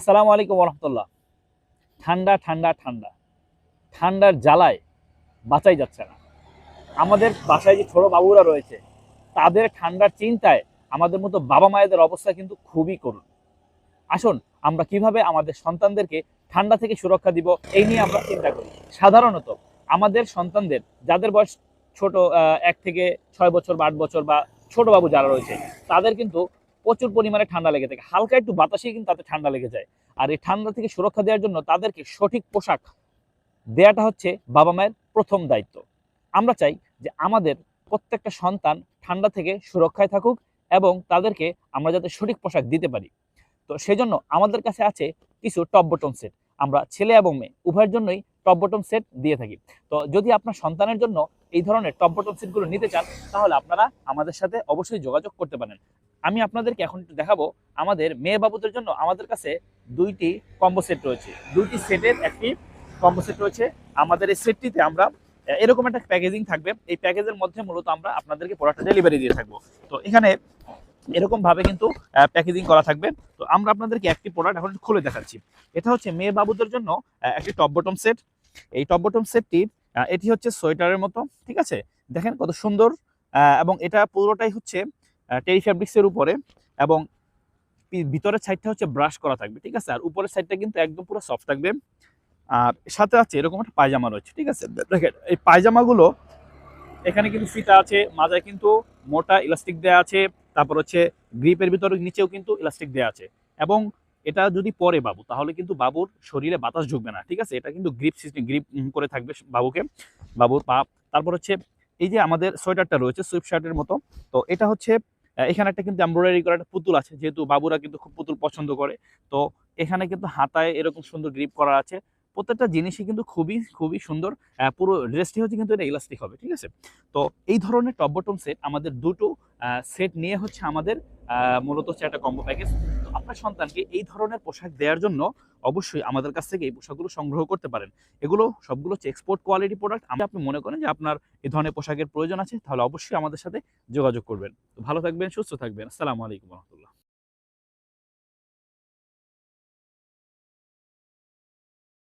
আসসালামু আলাইকুম রহমতুল্লাহ। ঠান্ডা ঠান্ডা ঠান্ডা, ঠান্ডার জ্বালায় বাঁচাই যাচ্ছে না। আমাদের বাসায় যে ছোট বাবুরা রয়েছে, তাদের ঠান্ডার চিন্তায় আমাদের মতো বাবা মায়েদের অবস্থা কিন্তু খুবই করুণ। আসুন, আমরা কিভাবে আমাদের সন্তানদেরকে ঠান্ডা থেকে সুরক্ষা দিব এই নিয়ে আমরা চিন্তা করি। সাধারণত আমাদের সন্তানদের যাদের বয়স ছোট, 1 থেকে 6 বছর বা 8 বছর বা ছোট বাবু যারা রয়েছে, তাদের কিন্তু প্রচুর পরিমাণে ঠান্ডা লেগে থাকে। হালকা একটু বাতাসেই কিন্তু তাদের ঠান্ডা লেগে যায়। আর এই ঠান্ডা থেকে সুরক্ষা দেওয়ার জন্য তাদেরকে সঠিক পোশাক দেয়াটা হচ্ছে বাবা মায়ের প্রথম দায়িত্ব। আমরা চাই যে আমাদের প্রত্যেকটা সন্তান ঠান্ডা থেকে সুরক্ষায় থাকুক এবং তাদেরকে আমরা যাতে সঠিক পোশাক দিতে পারি। তো সেজন্য আমাদের কাছে আছে কিছু টপ বটম সেট। আমরা ছেলে এবং মেয়ে উভয়ের জন্যই টপ বটম সেট দিয়ে থাকি। তো যদি আপনার সন্তানের জন্য এই ধরনের টপ বটম সেটগুলো নিতে চান, তাহলে আপনারা আমাদের সাথে অবশ্যই যোগাযোগ করতে পারেন। আমি আপনাদেরকে এখন একটু দেখাবো আমাদের মেয়ে বাবুদের জন্য আমাদের কাছে দুইটি কম্বো সেট রয়েছে। দুইটি সেটের একটি কম্বো সেট রয়েছে। আমাদের এই সেটটিতে আমরা এরকম একটা প্যাকেজিং থাকবে। এই প্যাকেজের মধ্যে মূলত আমরা আপনাদেরকে প্রোডাক্টটা ডেলিভারি দিয়ে থাকবো। তো এখানে এরকম ভাবে কিন্তু প্যাকেজিং করা থাকবে। তো আমরা আপনাদেরকে একটি প্রোডাক্ট এখন খুলে দেখাচ্ছি। এটা হচ্ছে মেয়ে বাবুদের জন্য একটি টপ বটম সেট। এই টপ বটম সেটটি এটি হচ্ছে সোয়েটারের মতো, ঠিক আছে? দেখেন কত সুন্দর। এবং এটা পুরোটাই হচ্ছে টেরি ফ্যাব্রিক্সের উপরে, এবং ভিতরের সাইডটা হচ্ছে ব্রাশ করা থাকবে, ঠিক আছে? আর উপরের সাইডটা কিন্তু একদম পুরো সফট থাকবে। আর সাথে আছে এরকম একটা পায়জামা রয়েছে, ঠিক আছে? দেখেন এই পায়জামাগুলো এখানে কিন্তু ফিতা আছে, মাথায় কিন্তু মোটা ইলাস্টিক দেওয়া আছে। তারপর হচ্ছে গ্রিপের ভিতরে নিচেও কিন্তু ইলাস্টিক দেওয়া আছে। এবং এটা যদি পরে বাবু, তাহলে কিন্তু বাবুর শরীরে বাতাস ঢুকবে না, ঠিক আছে? এটা কিন্তু গ্রিপ সিস্টেম, গ্রিপ করে থাকবে বাবুকে, বাবুর পা। তারপর হচ্ছে এই যে আমাদের সোয়েটারটা রয়েছে সুইপ শার্টের মতো। তো এটা হচ্ছে এখানে একটা কিন্তু এমব্রয়ডারি করা একটা পুতুল আছে, যেহেতু বাবুরা কিন্তু খুব পুতুল পছন্দ করে। তো এখানে কিন্তু হাতায় এরকম সুন্দর গ্রিপ করা আছে। প্রত্যেকটা জিনিসই কিন্তু খুবই খুবই সুন্দর। পুরো ড্রেসটি হচ্ছে কিন্তু এটা ইলাস্টিক হবে, ঠিক আছে? তো এই ধরনের টপ বটম সেট আমাদের দুটো সেট নিয়ে হচ্ছে আমাদের মূলত হচ্ছে একটা কম্বো প্যাকেজ। তো আপনার সন্তানকে এই ধরনের পোশাক দেওয়ার জন্য অবশ্যই আমাদের কাছ থেকে এই পোশাকগুলো সংগ্রহ করতে পারেন। এগুলো সবগুলো হচ্ছে এক্সপোর্ট কোয়ালিটি প্রোডাক্ট। আপনি মনে করেন যে আপনার এই ধরনের পোশাকের প্রয়োজন আছে, তাহলে অবশ্যই আমাদের সাথে যোগাযোগ করবেন। তো ভালো থাকবেন, সুস্থ থাকবেন। আসসালামু আলাইকুম রহমতুল্লাহ।